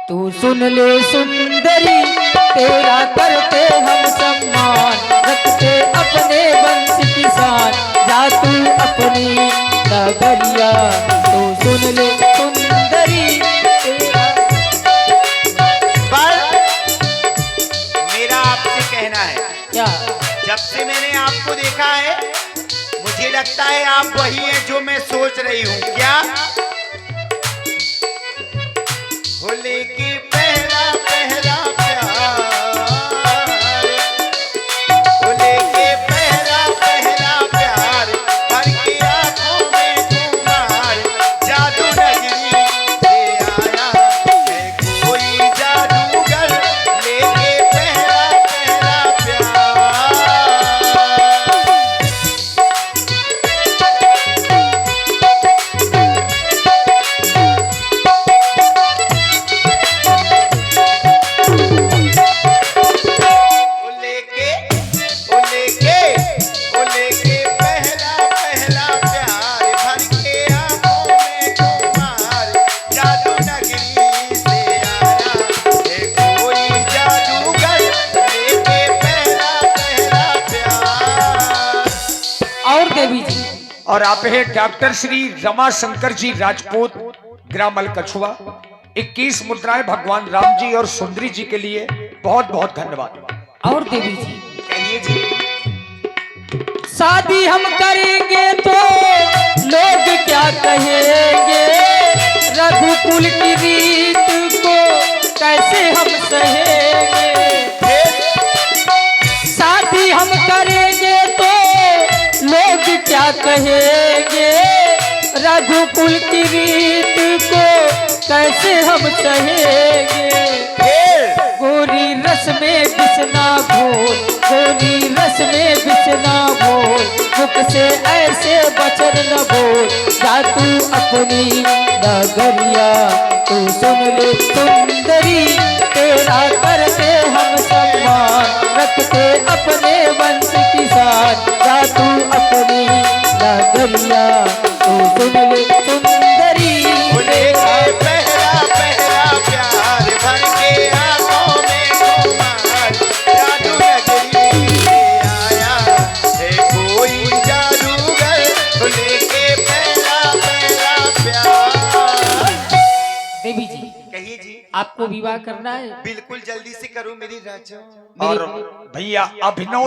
तू सुन ले सुंदरी, तेरा करते हम सम्मान, रखते अपने वंश की शान, जा तू अपनी नगरिया। तू सुन ले सुंदरी तेरा। पर मेरा आपसे कहना है, क्या? जब से मैंने आपको देखा है मुझे लगता है आप वही हैं जो मैं सोच रही हूँ। क्या? हो लेके पहला पहला प्यार, हो लेके पहला पहला प्यार, भर के आंखों में तुम्हार, जादू नगरी से आया है कोई जादूगर, लेके पहला पहला प्यार। और आप है डॉक्टर श्री रमा शंकर जी राजपूत, ग्राम अलकछुआ। 21 मुद्राएं भगवान राम जी और सुंदरी जी के लिए बहुत बहुत धन्यवाद। और देवी जी कहिए जी। शादी हम करेंगे तो लोग क्या कहेंगे, रघुकुल की रीत को कैसे हम सहेंगे। शादी हम करेंगे तो लोग क्या कहेंगे, रघुकुल की रीत को कैसे हम सहेंगे। गोरी रस में बिसना घोल, गोरी रस में बिसना घोल, मुख से ऐसे वचन न बोल, जा तू अपनी नगरिया। तू सुन ले सुंदरी, तेरा करते हम सम्मान, रखते अपने वंश की शान, जा तू अपनी नगरिया। तू सुन ले सुंदरी तेरा पहला पहला प्यार, भर के आंखों में तुम्हार, जादू नगरी से आया है कोई जादूगर, लेके पहला पहला प्यार। देवी जी कहिए जी। आपको विवाह करना है? बिल्कुल जल्दी से करो मेरी राजा। और भैया अभिनव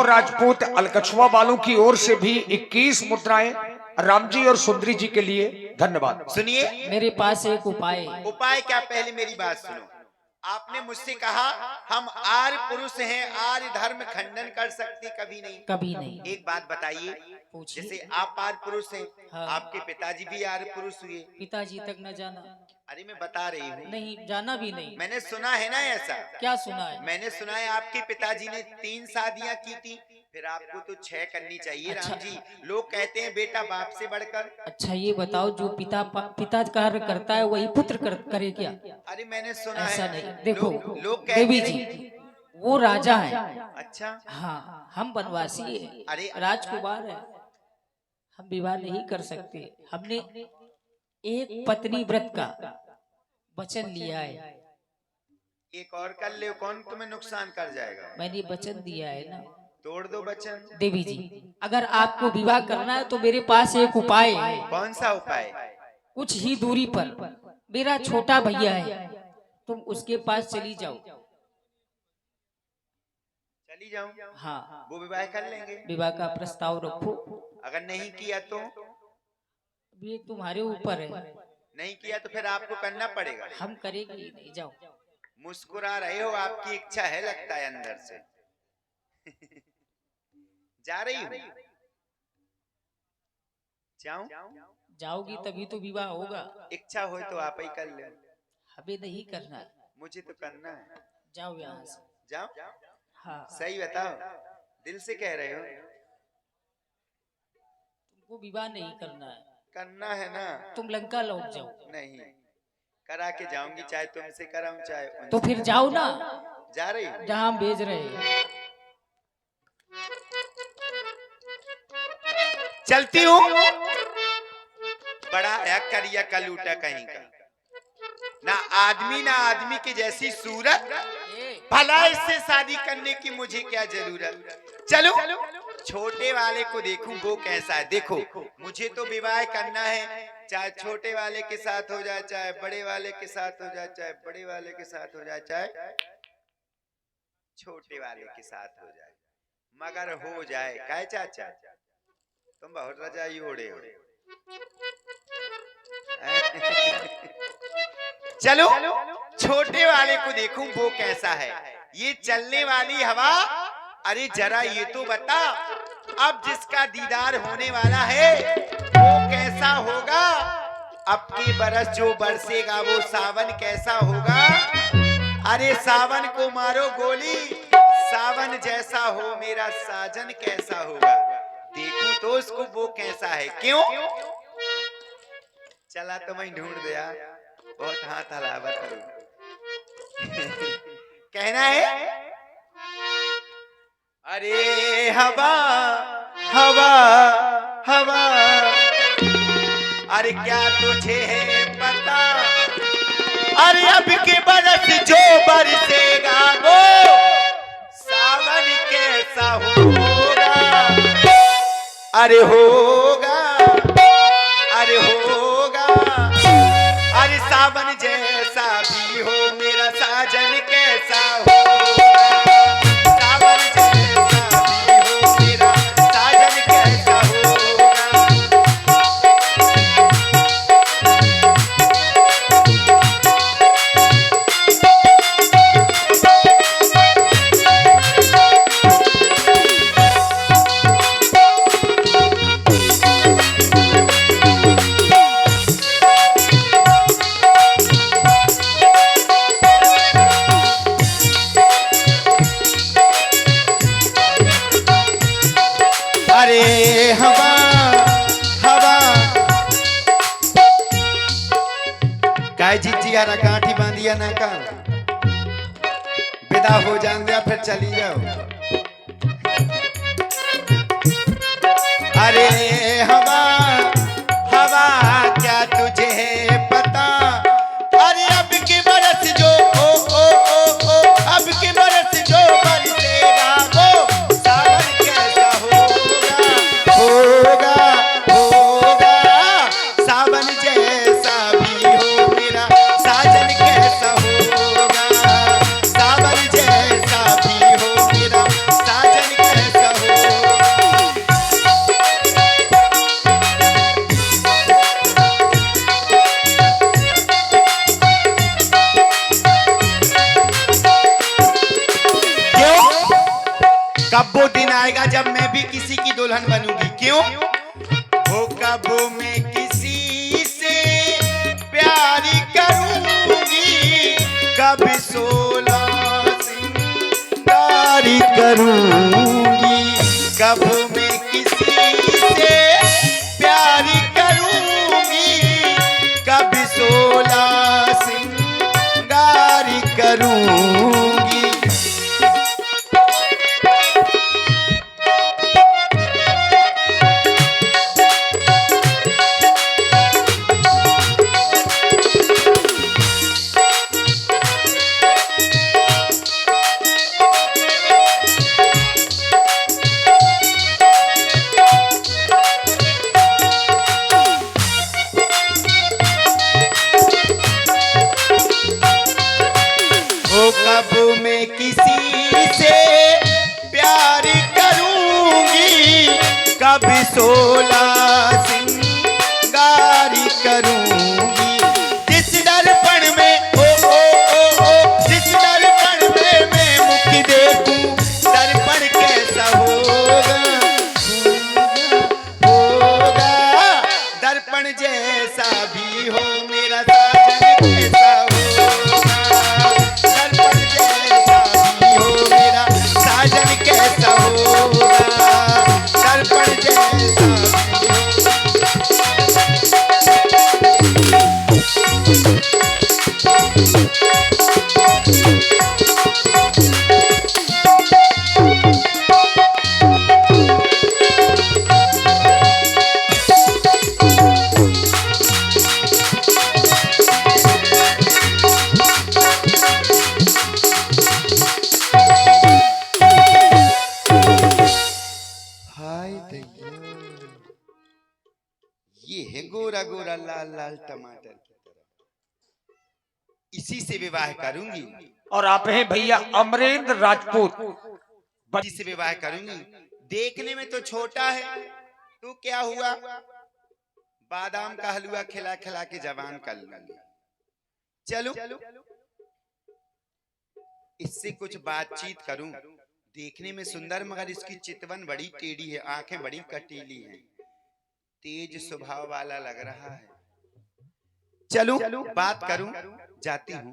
राजपूत अलकछुआ वालों की ओर से भी 21 मुद्राएं राम जी और सुंदरी जी के लिए धन्यवाद। सुनिए, मेरे पास एक उपाय है। उपाय क्या? पहले मेरी बात सुनो। आपने मुझसे कहा हम आर्य पुरुष हैं, आर्य धर्म खंडन कर सकते, कभी नहीं। कभी नहीं। एक बात बताइए, पूछिए। जैसे आप आर्य पुरुष हैं, हाँ। आपके पिताजी भी आर्य पुरुष हुए। पिताजी तक न जाना। अरे मैं बता रही हूँ, नहीं जाना भी नहीं। मैंने सुना है ना ऐसा। क्या सुना है? मैंने सुना है आपके पिताजी ने 3 शादियां की थी, फिर आपको तो 6 करनी चाहिए। अच्छा। राम जी, लोग कहते हैं बेटा बाप से बढ़कर। अच्छा ये बताओ, जो पिता कार्य करता है वही पुत्र करे क्या? अरे मैंने सुना ऐसा है। नहीं। देखो लोग देवी कहते जी, हैं। वो राजा है। अच्छा। हाँ, हम वनवासी है, अरे राजकुमार है, हम विवाह नहीं कर सकते। हमने एक पत्नी व्रत का वचन लिया है। एक और कर ले, कौन तुम्हें नुकसान कर जाएगा। मैंने वचन दिया है ना। तोड़ दो वचन। देवी जी, अगर आपको विवाह करना है तो मेरे पास एक उपाय है। कौन सा उपाय? कुछ ही दूरी पर मेरा छोटा भैया है, तुम उसके पास चली जाओ। चली जाऊं? हाँ, वो विवाह कर लेंगे। विवाह का प्रस्ताव रखो। अगर नहीं किया तो? ये तुम्हारे ऊपर है। नहीं किया तो फिर आपको करना पड़ेगा। हम करेंगे ही नहीं। जाओ। मुस्कुरा रहे हो, आपकी इच्छा है लगता है अंदर से। जा रही हूँ। जाऊं? जाओगी तभी तो विवाह होगा। इच्छा हो तो आप ही कर ले। हमें नहीं करना। मुझे तो करना है। जाओ यहाँ से। जाओ? हाँ। सही बताओ, दिल से कह रहे हो? तुमको विवाह नहीं करना है। करना है ना। तुम लंका लौट जाओ। नहीं, करा के जाऊंगी, चाहे तुमसे कराऊं चाहे उनसे। तो फिर जाओ ना, जा रही हूं। जहाँ हम भेज रहे हैं। चलती हूँ। बड़ा है करिया का लूटा कहीं का। ना आदमी के जैसी सूरत, भला इससे शादी करने की मुझे क्या जरूरत। चलो छोटे वाले को देखूं वो कैसा है। देखो मुझे तो विवाह करना है, चाहे छोटे वाले के साथ हो जाए, चाहे बड़े वाले के साथ हो जाए, चाहे बड़े वाले के साथ हो जाए, चाहे छोटे वाले के साथ हो जाए, मगर हो जाए। काय चाचा तुम बहुत रजाई ओढ़े हो। चलो छोटे वाले को देखूं वो कैसा है। ये चलने वाली हवा, अरे जरा ये तो बता, अब जिसका दीदार होने वाला है वो कैसा होगा। अब की बरस जो बरसेगा वो सावन कैसा होगा। अरे सावन को मारो गोली, सावन जैसा हो मेरा साजन कैसा होगा। देखूं तो उसको वो कैसा है। क्यों चला तो मैं ढूंढ दिया, बहुत हाथ हलावत कहना है। अरे हवा हवा हवा, अरे क्या तुझे है पता, अरे अब के बरस जो बरसेगा वो सावन कैसा होगा। अरे होगा, अरे होगा, अरे सावन जैसा भी हो मेरा साजन कैसा होगा। सावन जैसा भी हो मेरा साजन कैसा होगा। अरे हवा हवा, काय जिजिया ना काठी बांधिया ना का, विदा हो जान दिया फिर चली जाओ। अरे हवा हवा, क्या तुझे है पता, अरे अब के बरस जो ओ ओ ओ ओ, अब के बरस जो बरसेगा वो सावन कैसा होगा। होगा सावन जैसा भी हो मेरा साजन कैसा होगा। सावन जैसा भी हो मेरा साजन कैसा होगा। कब वो दिन आएगा जब मैं भी किसी की दुल्हन बनूंगी। क्यों वो कब मैं किसी से प्यार करूंगी, कब 16 सिंगार करूंगी, कब मैं किसी से प्यार करूंगी, कब 16 सिंगार करूंगी। कब मैं किसी से प्यार करूंगी, कब 16 सिंगार करूंगी। जिस दर्पण में ओ ओ ओ ओ, जिस दर्पण में मैं मुख देखूं, दर्पण कैसा होगा। होगा दर्पण जैसा भी हो मेरा साजन कैसा होगा। दर्पण जैसा भी हो मेरा साजन कैसा होगा। दर्पण जैसा भी हो लाल टमाटर की तरह। इसी से विवाह करूंगी, और आप हैं भैया अमरेंद्र राजपूत। इसी से विवाह करूंगी। देखने में तो छोटा है, तो क्या हुआ, बादाम का हलवा खिला खिला के जवान कर लूंगी। चलो इससे कुछ बातचीत करूं। देखने में सुंदर, मगर इसकी चितवन बड़ी टेढ़ी है, आंखें बड़ी कटीली हैं, तेज स्वभाव वाला लग रहा है। चलो बात करूं, जाती हूं।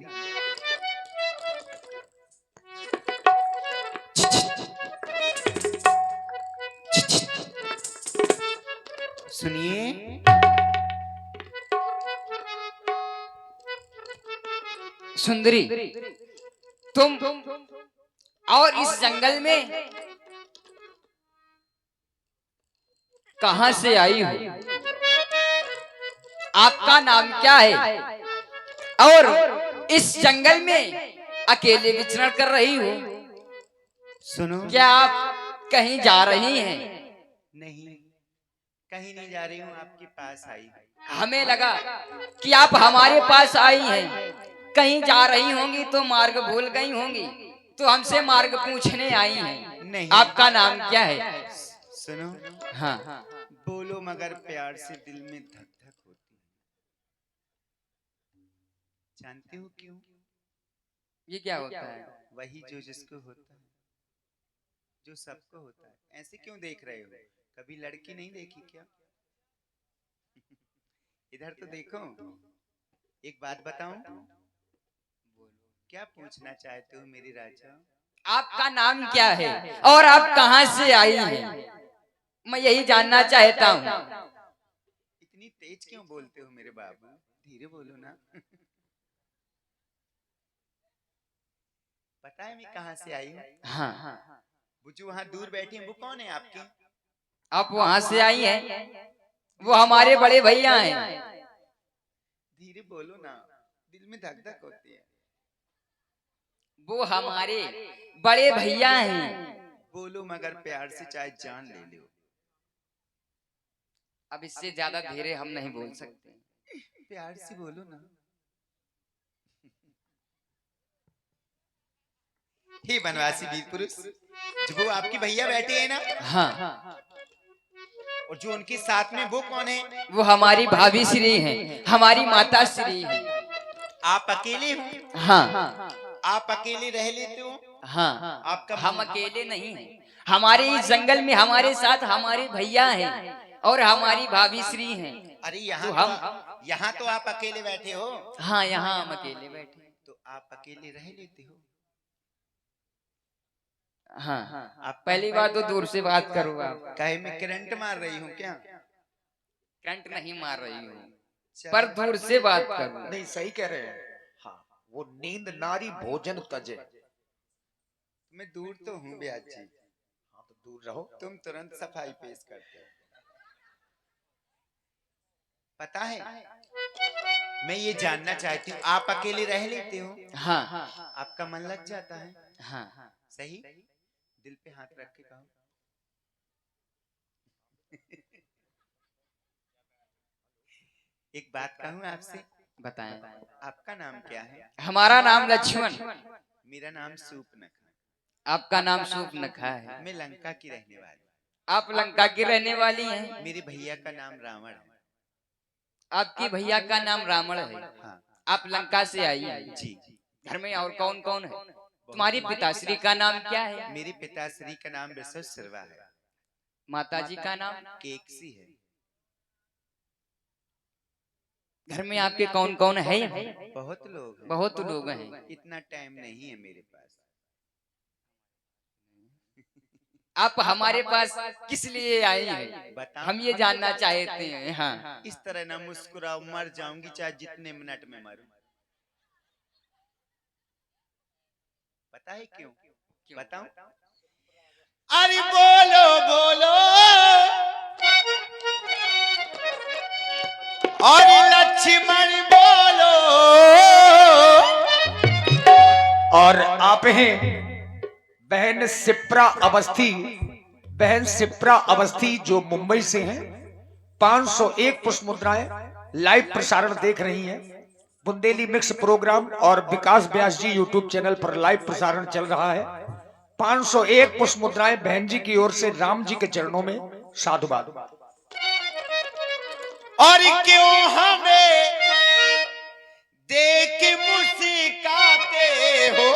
सुनिए, सुंदरी, तुम और इस जंगल में कहां से आई हो? आपका नाम क्या है? और इस जंगल में अकेले विचरण कर रही हो? सुनो, क्या आप कहीं जा रही हैं? नहीं, कहीं नहीं जा रही हूँ, आपके पास आई हूँ। हमें लगा कि आप हमारे पास आई हैं। कहीं जा रही होंगी तो मार्ग भूल गई होंगी, तो हमसे मार्ग पूछने आई हैं। नहीं। आपका नाम क्या है? सुनो, हाँ, बोलो मगर प्यार से दिल में धक धक होती है। जानती हो क्यों? ये क्या होता है? वही जो जिसको होता है, जो सबको होता है। ऐसे क्यों देख रहे हो? कभी लड़की नहीं देखी क्या? इधर तो देखो। एक बात बताऊं? क्या पूछना चाहते हो मेरी राजा? आपका नाम क्या है और आप कहां से आई हैं? मैं यही जानना चाहता हूँ। इतनी तेज क्यों बोलते हो मेरे बाबू? धीरे बोलो ना। पता है मैं कहां से आई हूँ? हाँ, वो जो वहां दूर बैठी है, वो कौन है आपकी? आप वहां से आई हैं? वो हमारे बड़े भैया हैं। धीरे बोलो ना, दिल में धक धक होती है। वो हमारे बड़े भैया हैं। बोलो मगर प्यार से, चाहे जान ले लो। अब इससे ज्यादा धीरे हम नहीं बोल सकते। प्यार से बोलो ना। हे बनवासी वीर पुरुष, जो वो आपकी भैया बैठे हैं ना, हाँ, और जो उनके साथ में वो कौन है? वो हमारी भाभी श्री हैं, हमारी माता श्री हैं। आप अकेले हो? हाँ, आप अकेले रह लेते हो? हाँ, आपका हम अकेले नहीं हैं। हमारे इस जंगल में हमारे साथ हमारे भैया हैं और हमारी भाभी श्री हैं। अरे तो यहाँ तो आप अकेले बैठे हो। हाँ, यहाँ हम अकेले बैठे। तो आप अकेले रह लेते हो? हाँ, आप पहली बात तो दूर से बात करो। आप कहे मैं करंट मार रही हूँ क्या? करंट नहीं मार रही हूँ, पर दूर से बात करो। नहीं, सही कह रहे हैं। हाँ, वो नींद नारी भोजन तजे। मैं दूर तो हूँ ब्याज जी। हाँ, तो दूर रहो। तुम तुरंत सफाई पेश करते हो। पता है, मैं ये जानना चाहती हूँ, आप अकेले रह लेते हो? हाँ, आपका मन लग जाता है? हाँ, सही? दिल पे हाथ रख के कहो। एक बात कहूँ आपसे? बताएं। आपका नाम क्या है? हमारा नाम लक्ष्मण। मेरा नाम सूपनखा। आपका नाम सूपनखा है। मैं लंका की रहने वाली। आप लंका की रहने वाली हैं। मेरे भैया का नाम रावण है। आपके भैया का नाम रावण है। हाँ। आप लंका से आई हैं। जी। घर में और कौन कौन है? तुम्हारी पिताश्री का नाम क्या है? मेरी पिताश्री का नाम विश्वशर्मा है। माताजी का नाम? केकसी है। घर में आपके कौन कौन है? बहुत लोग हैं। बहुत लोग हैं। इतना टाइम नहीं है मेरे पास। आप हमारे पास किस लिए आई हैं? हम ये जानना चाहते हैं। हाँ, इस तरह ना मुस्कुराओ, मर जाऊंगी चाहे जितने मिनट में मरूं। पता है क्यों? बताऊं? अरे बोलो बोलो, और लक्ष्मण बोलो। और आप हैं बहन सिप्रा अवस्थी। बहन सिप्रा अवस्थी जो मुंबई से हैं। 501 पुष्प मुद्राएं लाइव प्रसारण देख रही हैं। बुंदेली मिक्स प्रोग्राम और विकास व्यास जी यूट्यूब चैनल पर लाइव प्रसारण चल रहा है। 501 पुष्प मुद्राएं बहन जी की ओर से राम जी के चरणों में साधुवाद। और क्यों हमें देख मुस्काते हो,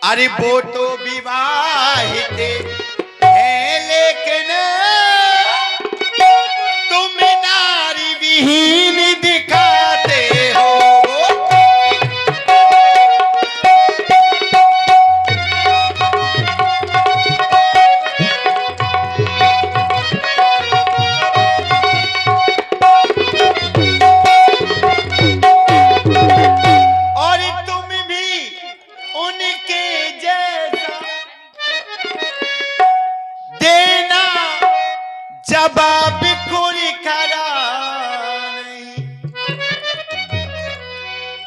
अरे वो तो विवाहित है लेकिन तुम नारी विहीन दिखाते हो। जवाब कोई खरा नहीं।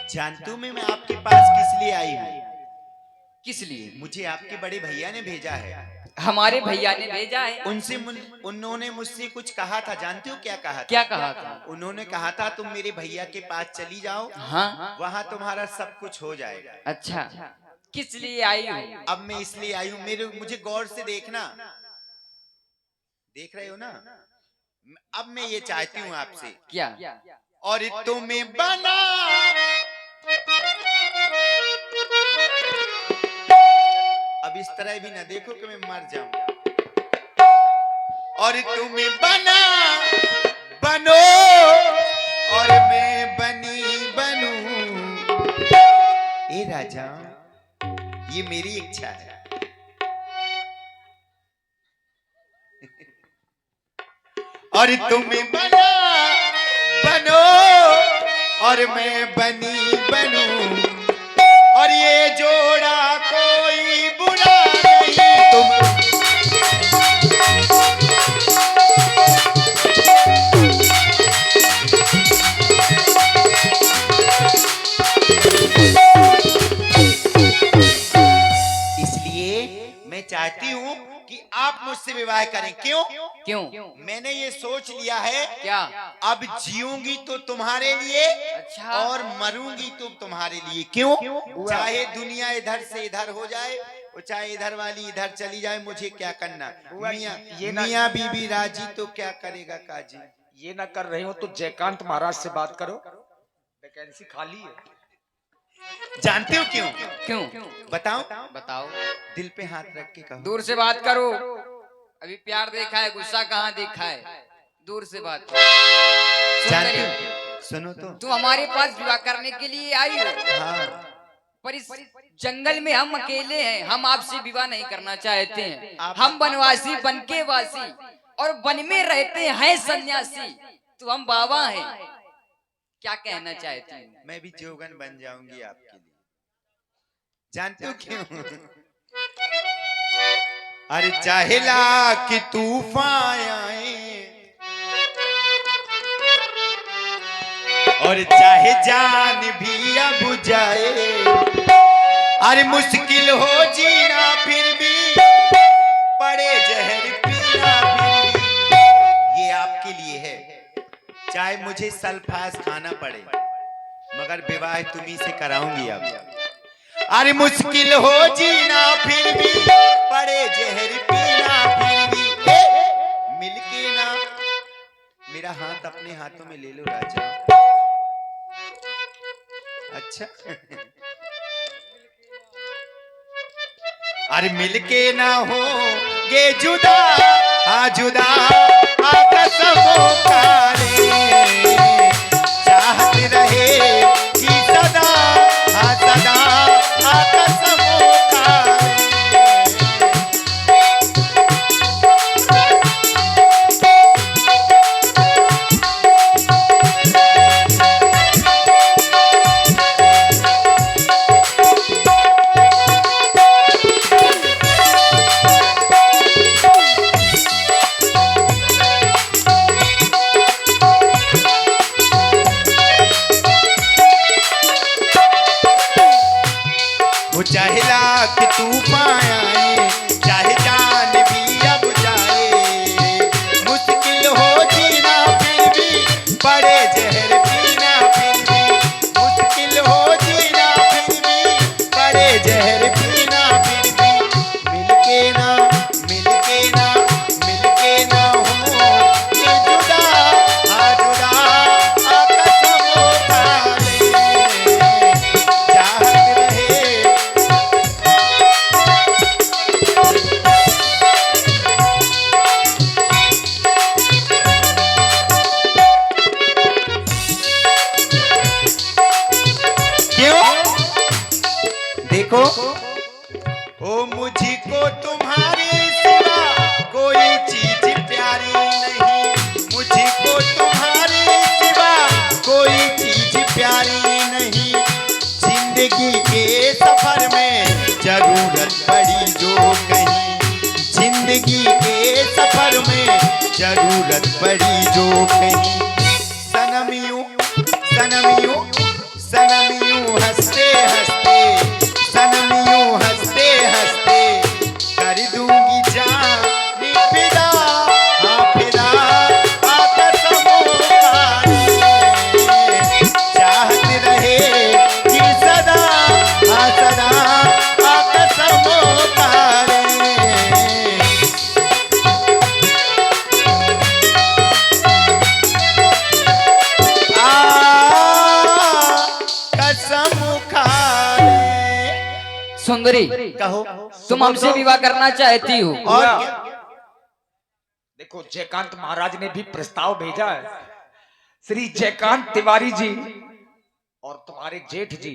जानतू मैं आपके पास किस लिए आई हूँ? किस लिए? मुझे आपके बड़े भैया ने भेजा है। हमारे भैया ने भेजा है? उन्होंने मुझसे कुछ कहा था। जानते हो क्या कहा था? क्या कहा था? उन्होंने कहा था तुम मेरे भैया के पास चली जाओ, हाँ, वहाँ तुम्हारा सब कुछ हो जाएगा। अच्छा, किस लिए आई हूँ? अब मैं इसलिए आई हूँ, मुझे गौर से देखना। देख रहे हो ना? अब मैं ये चाहती हूँ आपसे। क्या? और तुम्हें बना अब इस तरह भी ना देखो कि मैं मर जाऊं। और तुम्हें बना बनो और मैं बनी बनूं। ए राजा, ये मेरी इच्छा है। और तुम्हें बना बनो और मैं बनी बनूं, और ये जोड़ा कोई बुरा नहीं। तुम इसलिए मैं चाहती हूँ कि आप मुझसे विवाह करें। क्यों? क्यों? मैंने ये सोच लिया है। क्या? अब जीऊंगी तो तुम्हारे लिए, अच्छा, और मरूंगी तो तुम्हारे लिए। क्यों? चाहे दुनिया इधर से इधर हो जाए, और चाहे इधर वाली इधर चली जाए, मुझे क्या करना। मियाँ बीबी राजी तो क्या करेगा काजी। ये ना कर रहे हो तो जयकांत महाराज से बात करो, वैकेंसी खाली है। जानते हो क्यों? क्यों? बताओ बताओ। दिल पे हाथ रख के कहो। दूर से बात करो। अभी प्यार देखा है, गुस्सा कहाँ देखा है? दूर से बात करो। जानते हो? सुनो तो। तू हमारे पास विवाह करने के लिए आई हो। हाँ। पर इस जंगल में हम अकेले हैं, हम आपसे विवाह नहीं करना चाहते हैं। हम वनवासी, वन के वासी, और वन में रहते हैं सन्यासी। तो हम बाबा हैं। क्या कहना चाहती हूँ? मैं भी जोगन बन जाऊंगी आपके लिए। जानते हो क्यों? अरे चाहे लाख तूफान आए, और चाहे जान भी अब जाए, अरे मुश्किल हो जीना फिर भी, पड़े जहर पीना फिर भी, ये आपके लिए है। चाहे मुझे सल्फास खाना पड़े, मगर विवाह तुम्ही से कराऊंगी अब। अरे मुश्किल हो जीना फिर भी, पड़े जहर पीना फिर भी, मिलके ना मेरा हाथ अपने हाथों में ले लो राजा। अच्छा अरे मिलके ना हो गे जुदा, जुदा कसमों का रे, चाहत रहे कि सदा सदा कसमों का रे। वो चाहे लाख तूफान आए, चाहे जान भी अब जाए, मुश्किल हो जीना फिर भी, देखो, ओ मुझको तुम्हारे सिवा कोई चीज प्यारी नहीं, मुझको तुम्हारे सिवा कोई चीज प्यारी नहीं, जिंदगी के सफर में जरूरत पड़ी जो कहीं, जिंदगी के सफर में जरूरत पड़ी जो कहीं, सनम यूं सनम यूं सनम यूं हंसते हंसते, सनम यूं हंसते हंसते कर दूंगी जान फिदा, हाँ फिदा कसमों खाए, चाहत रहे कि सदा, हाँ सदा कसमों खाए। कसम खाए। सुंदरी, कहो, तुम हमसे विवाह करना चाहती हो? और क्या? देखो, जयकांत महाराज ने भी प्रस्ताव भेजा है। श्री जयकांत तिवारी जी और तुम्हारे जेठ जी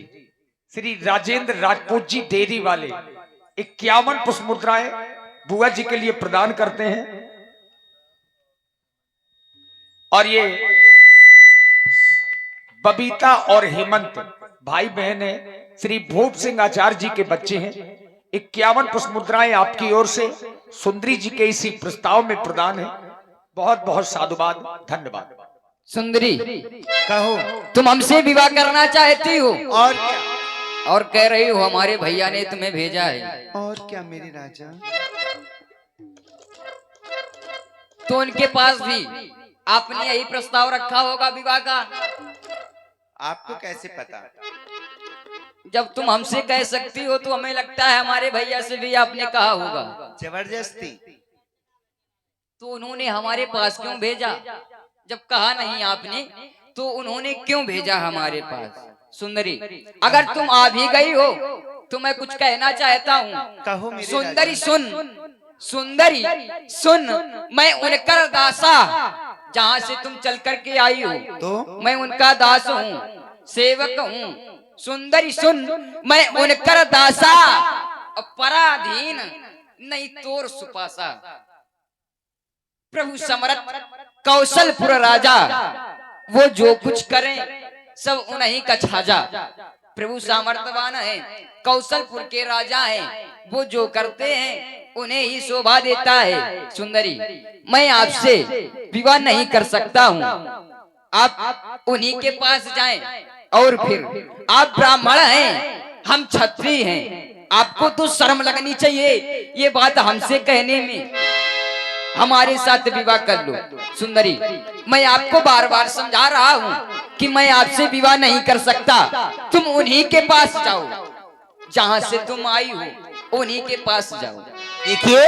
श्री राजेंद्र राजपूत जी डेयरी वाले 51 पुष्प मुद्राएं बुआ जी के लिए प्रदान करते हैं। और ये बबीता और हेमंत भाई बहन है, श्री भूप सिंह आचार्य जी के बच्चे हैं। 51 पुष्प मुद्राएं आपकी ओर से सुंदरी जी के इसी प्रस्ताव में प्रदान है। बहुत बहुत साधुवाद, धन्यवाद। सुंदरी, कहो, तुम हमसे विवाह करना चाहती हो? और क्या? और कह रही हो हमारे भैया ने तुम्हें भेजा है। और क्या मेरे राजा? तो उनके पास भी आपने यही प्रस्ताव रखा होगा विवाह का? आपको कैसे पता? जब तुम हमसे कह सकती हो तो हमें लगता है हमारे भैया से भी आपने कहा होगा। जबरदस्ती? तो उन्होंने हमारे पास क्यों भेजा? जब कहा नहीं आपने तो उन्होंने क्यों भेजा हमारे पास? सुंदरी, अगर तुम आ भी गई हो तो मैं कुछ कहना चाहता हूँ। कहो मेरे सुंदरी राजा। सुन, सुंदरी सुन, मैं उनका दासा, जहाँ से तुम चल करके आई हो तो मैं उनका दास हूँ, सेवक हूँ। सुंदरी सुन, मैं उनका दासा, पराधीन नहीं तोर सुपासा। प्रभु समरथ कौशलपुर राजा, वो जो कुछ करें सब उन्हीं का छाजा। प्रभु सामर्थ्यवान है, कौशलपुर के राजा हैं, वो जो करते हैं उन्हें ही शोभा देता है। सुंदरी, मैं आपसे विवाह नहीं कर सकता हूँ, आप उन्हीं के पास जाएं। और फिर आप ब्राह्मण हैं, हम क्षत्रिय हैं, आपको तो शर्म लगनी चाहिए ये बात हमसे कहने में। हमारे साथ विवाह कर लो। सुंदरी, मैं आपको बार बार समझा रहा हूँ कि मैं आपसे विवाह नहीं कर सकता। तुम उन्हीं के पास जाओ, जहाँ से तुम आई हो उन्हीं के पास जाओ। देखिए,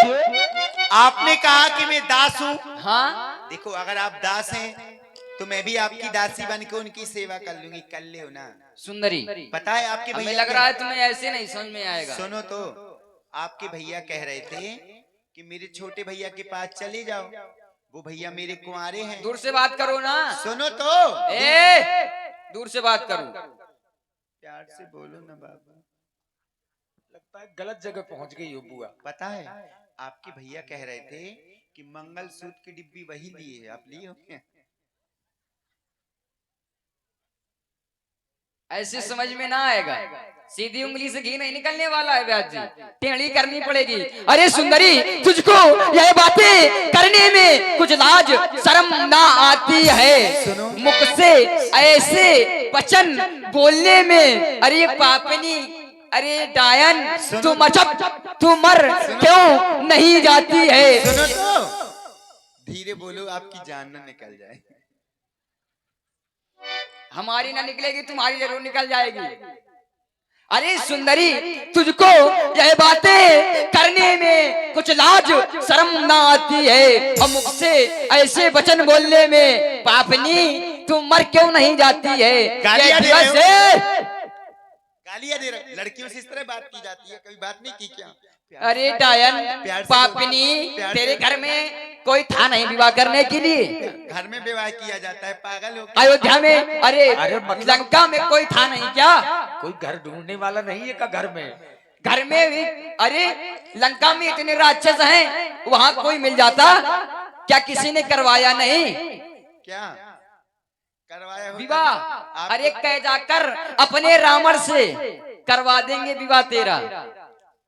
आपने कहा कि मैं दास हूँ। हाँ, देखो, अगर आप दास हैं तो मैं भी आपकी दासी बन के उनकी सेवा कर लूंगी। कर ले हो ना? सुंदरी, पता है आपके हमें भैया लग रहा है तुम्हें ऐसे नहीं समझ में आएगा। सुनो तो, आपके भैया कह रहे थे कि मेरे छोटे भैया के पास चले जाओ, वो भैया मेरे कुंवारे हैं। दूर से बात करो ना। सुनो तो, दूर से बात करो। प्यार से बोलो ना बाबा। लगता है गलत जगह पहुंच गई हो बुआ। पता है, आपके भैया कह रहे थे कि मंगलसूत्र की डिब्बी वही लिए है, आप लिए हो क्या? ऐसे समझ में ना आएगा, सीधी उंगली से घी नहीं निकलने वाला है ब्याज जी, टेढ़ी करनी पड़ेगी। अरे सुंदरी, तुझको यह बातें करने में कुछ लाज शर्म ना आती है? मुख से ऐसे वचन बोलने में, अरे पापनी, अरे डायन, तू मचप तू मर क्यों नहीं जाती है? सुनो तो, धीरे बोलो, आपकी जान न निकल जाए। हमारी ना निकलेगी, तुम्हारी जरूर निकल जाएगी। अरे सुंदरी, तुझको यह बातें करने में कुछ लाज शर्म ना आती है? और मुख से ऐसे वचन बोलने में पापनी, तू मर क्यों नहीं जाती है? गालियां दे रहे हो? गालियां दे रहे, लड़कियों से इस तरह बात की जाती है? कभी बात नहीं की क्या? अरे डायन, प्यार से पापनी, प्यार से तेरे घर में कोई था नहीं विवाह करने के लिए? घर में विवाह किया जाता है, पागल हो? अयोध्या में, अरे मतलब- लंका में कोई था नहीं क्या? कोई घर ढूंढने वाला नहीं है का घर में? घर में भी, अरे लंका में इतने राक्षस हैं, वहां कोई मिल जाता क्या? किसी ने करवाया नहीं क्या करवाया होता? विवाह? आप- अरे कह जाकर अपने रावण से करवा देंगे विवाह तेरा।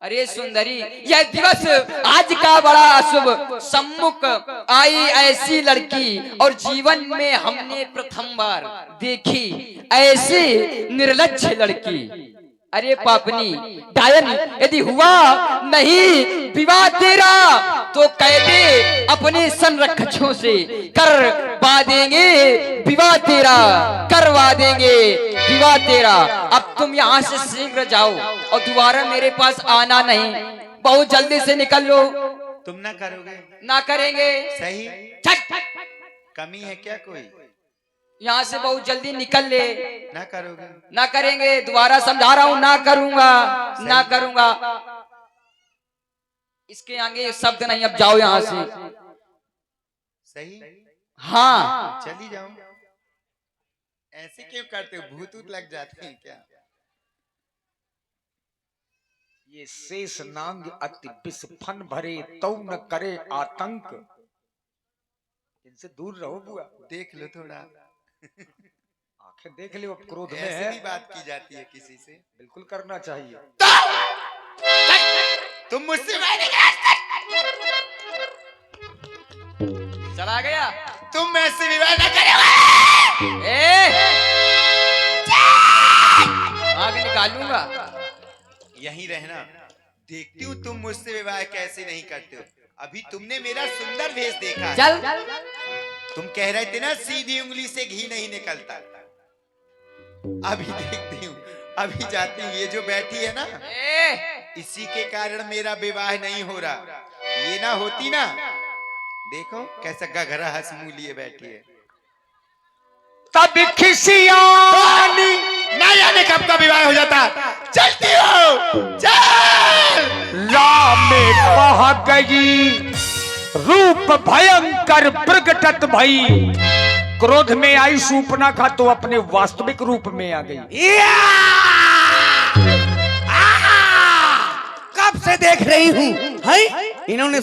अरे सुंदरी, यह दिवस आज का बड़ा अशुभ, सम्मुख आई ऐसी लड़की और जीवन में हमने प्रथम बार देखी ऐसी निर्लज्ज लड़की। अरे पापनी डायन, यदि हुआ नहीं विवाह तेरा तो कह दे अपने संरक्षकों से करवा देंगे विवाह तेरा, करवा देंगे विवाह तेरा। अब तुम यहाँ से शीघ्र जाओ और दोबारा मेरे पास आना नहीं, बहुत जल्दी से निकल लो। तुम ना करोगे? ना करेंगे। सही, छट! कमी है क्या कोई? यहाँ से बहुत जल्दी निकल ले। ना करोगे? ना करेंगे, दोबारा समझा रहा हूँ, ना करूंगा, ना करूंगा। इसके आगे शब्द नहीं, अब जाओ यहाँ से। सही, हाँ चली जाऊं। ऐसे क्यों करते हो? भूत ऊत लग जाते हैं क्या? ये शेष नांग अति विष फन भरे, तौ न करे आतंक। इनसे दूर रहो बुआ। देख लो थोड़ा, आंखें देख लो, अब क्रोध में ऐसे है। भी बात की जाती है किसी से? बिल्कुल करना चाहिए। तुम मुझसे चला गया। तुम मुझसे विवाह न करोगे। आग निकालूंगा। यहीं रहना, देखती हूँ तुम मुझसे विवाह कैसे नहीं करते हो। अभी तुमने मेरा सुंदर भेष देखा है। चल। तुम कह रहे थे ना सीधी उंगली से घी नहीं निकलता। अभी देखती हूँ, अभी जाती हूँ। ये जो बैठी है ना, इसी के कारण मेरा विवाह नहीं हो रहा। ये ना होती ना, देखो कैसा गघरा हंसमुंह लिए बैठी है। तब खिसियानी ना जाने कब का विवाह हो जाता। चलती हो, चल। राम में बह गई, रूप भयंकर प्रगटत भई। क्रोध में आई शूर्पणखा तो अपने वास्तविक रूप में आ गई। कब से देख रही हूँ, है इन्होंने